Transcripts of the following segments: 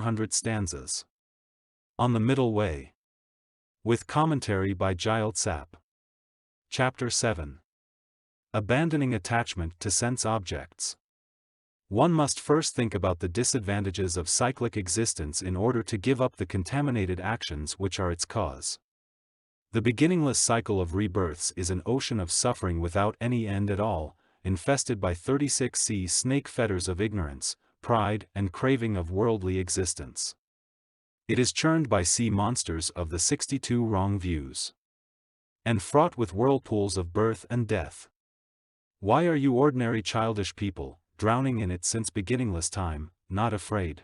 100 stanzas. On the Middle Way. With commentary by Gyel-tsap. Chapter 7. Abandoning attachment to sense objects. One must first think about the disadvantages of cyclic existence in order to give up the contaminated actions which are its cause. The beginningless cycle of rebirths is an ocean of suffering without any end at all, infested by 36 sea snake fetters of ignorance, pride and craving of worldly existence. It is churned by sea monsters of the 62 wrong views. And fraught with whirlpools of birth and death. Why are you ordinary childish people, drowning in it since beginningless time, not afraid?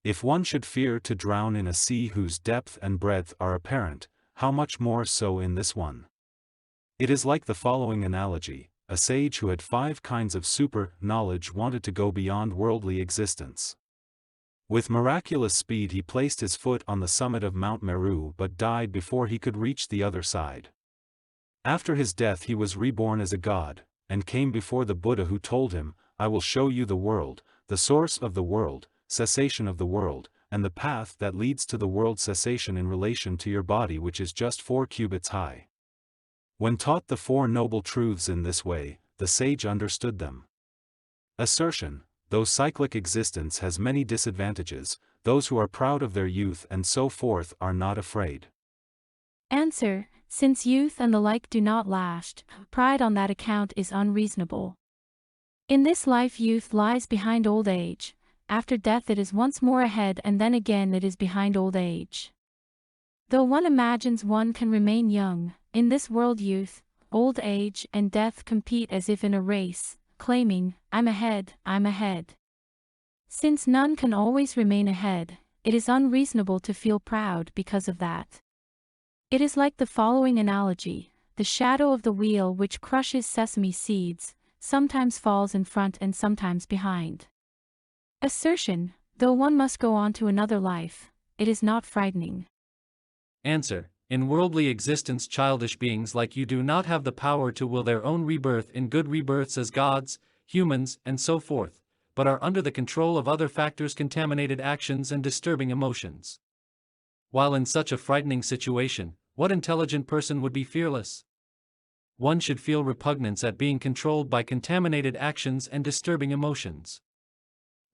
If one should fear to drown in a sea whose depth and breadth are apparent, how much more so in this one? It is like the following analogy: a sage who had 5 kinds of super-knowledge wanted to go beyond worldly existence. With miraculous speed he placed his foot on the summit of Mount Meru but died before he could reach the other side. After his death he was reborn as a god, and came before the Buddha, who told him, "I will show you the world, the source of the world, cessation of the world, and the path that leads to the world cessation in relation to your body, which is just 4 cubits high." When taught the 4 noble truths in this way, the sage understood them. Assertion: though cyclic existence has many disadvantages, those who are proud of their youth and so forth are not afraid. Answer: since youth and the like do not last, pride on that account is unreasonable. In this life youth lies behind old age, after death it is once more ahead, and then again it is behind old age. Though one imagines one can remain young, in this world youth, old age and death compete as if in a race, claiming, "I'm ahead, I'm ahead." Since none can always remain ahead, it is unreasonable to feel proud because of that. It is like the following analogy: the shadow of the wheel which crushes sesame seeds, sometimes falls in front and sometimes behind. Assertion: though one must go on to another life, it is not frightening. Answer: in worldly existence childish beings like you do not have the power to will their own rebirth in good rebirths as gods, humans, and so forth, but are under the control of other factors, contaminated actions and disturbing emotions. While in such a frightening situation, what intelligent person would be fearless? One should feel repugnance at being controlled by contaminated actions and disturbing emotions.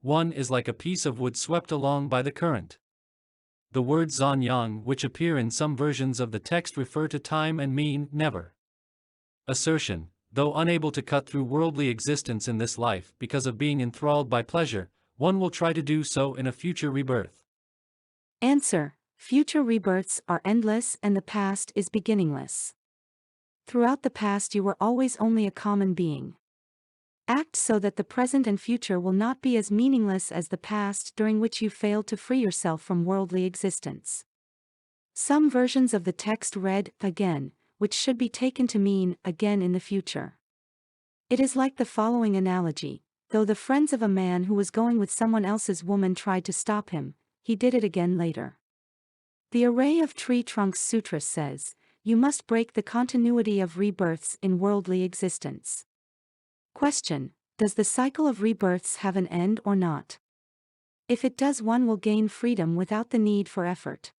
One is like a piece of wood swept along by the current. The words zan yang, which appear in some versions of the text, refer to time and mean never. Assertion: though unable to cut through worldly existence in this life because of being enthralled by pleasure, one will try to do so in a future rebirth. Answer: future rebirths are endless and the past is beginningless. Throughout the past you were always only a common being. Act so that the present and future will not be as meaningless as the past, during which you failed to free yourself from worldly existence. Some versions of the text read again, which should be taken to mean again in the future. It is like the following analogy: though the friends of a man who was going with someone else's woman tried to stop him, he did it again later. The Array of Tree Trunks Sutra says, you must break the continuity of rebirths in worldly existence. Question: does the cycle of rebirths have an end or not? If it does, one will gain freedom without the need for effort.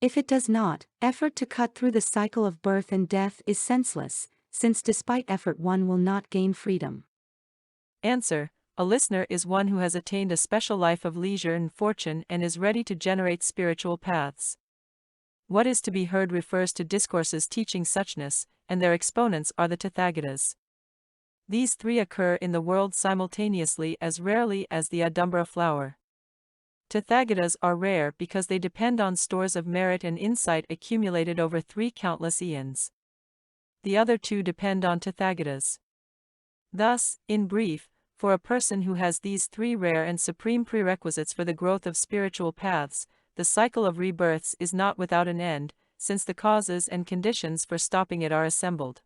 If it does not, effort to cut through the cycle of birth and death is senseless, since despite effort one will not gain freedom. Answer: a listener is one who has attained a special life of leisure and fortune and is ready to generate spiritual paths. What is to be heard refers to discourses teaching suchness, and their exponents are the Tathagatas. These 3 occur in the world simultaneously as rarely as the Adumbra flower. Tathagatas are rare because they depend on stores of merit and insight accumulated over 3 countless eons. The other 2 depend on Tathagatas. Thus, in brief, for a person who has these 3 rare and supreme prerequisites for the growth of spiritual paths, the cycle of rebirths is not without an end, since the causes and conditions for stopping it are assembled.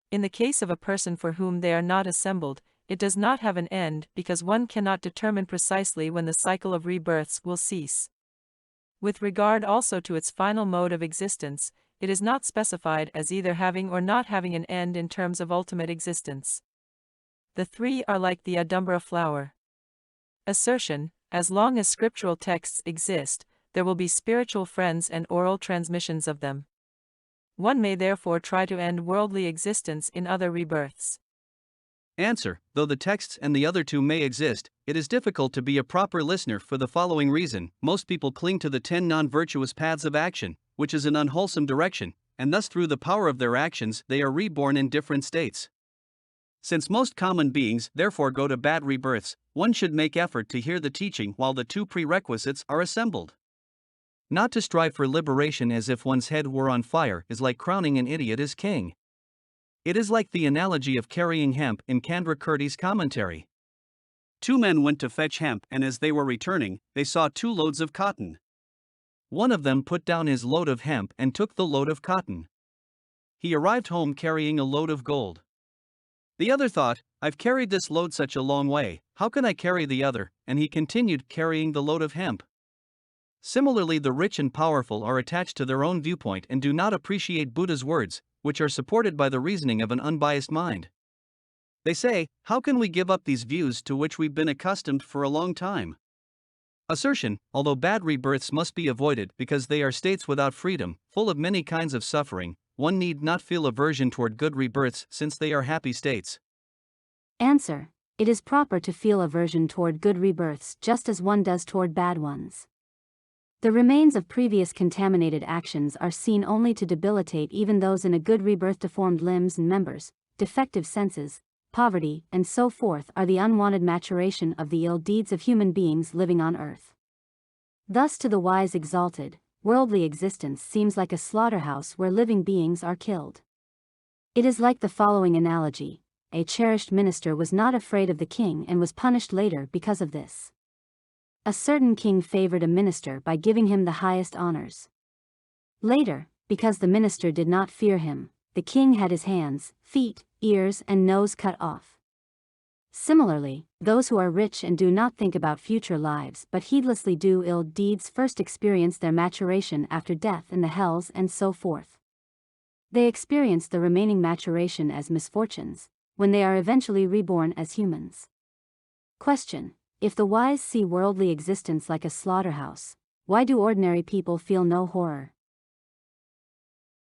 In the case of a person for whom they are not assembled, it does not have an end because one cannot determine precisely when the cycle of rebirths will cease. With regard also to its final mode of existence, it is not specified as either having or not having an end in terms of ultimate existence. The 3 are like the Adumbra flower. Assertion: As long as scriptural texts exist, there will be spiritual friends and oral transmissions of them. One may therefore try to end worldly existence in other rebirths. Answer: though the texts and the other two may exist, it is difficult to be a proper listener for the following reason: most people cling to the 10 non-virtuous paths of action, which is an unwholesome direction, and thus through the power of their actions they are reborn in different states. Since most common beings therefore go to bad rebirths, one should make effort to hear the teaching while the two prerequisites are assembled. Not to strive for liberation as if one's head were on fire is like crowning an idiot as king. It is like the analogy of carrying hemp in Candrakirti's commentary. 2 men went to fetch hemp, and as they were returning, they saw 2 loads of cotton. One of them put down his load of hemp and took the load of cotton. He arrived home carrying a load of gold. The other thought, "I've carried this load such a long way, how can I carry the other?" and he continued carrying the load of hemp. Similarly, the rich and powerful are attached to their own viewpoint and do not appreciate Buddha's words, which are supported by the reasoning of an unbiased mind. They say, "How can we give up these views to which we've been accustomed for a long time?" Assertion: although bad rebirths must be avoided because they are states without freedom, full of many kinds of suffering, one need not feel aversion toward good rebirths since they are happy states. Answer: it is proper to feel aversion toward good rebirths just as one does toward bad ones. The remains of previous contaminated actions are seen only to debilitate even those in a good rebirth. Deformed limbs and members, defective senses, poverty, and so forth are the unwanted maturation of the ill deeds of human beings living on earth. Thus to the wise exalted, worldly existence seems like a slaughterhouse where living beings are killed. It is like the following analogy: a cherished minister was not afraid of the king and was punished later because of this. A certain king favored a minister by giving him the highest honors. Later, because the minister did not fear him, the king had his hands, feet, ears, and nose cut off. Similarly, those who are rich and do not think about future lives but heedlessly do ill deeds first experience their maturation after death in the hells and so forth. They experience the remaining maturation as misfortunes, when they are eventually reborn as humans. Question: if the wise see worldly existence like a slaughterhouse, why do ordinary people feel no horror?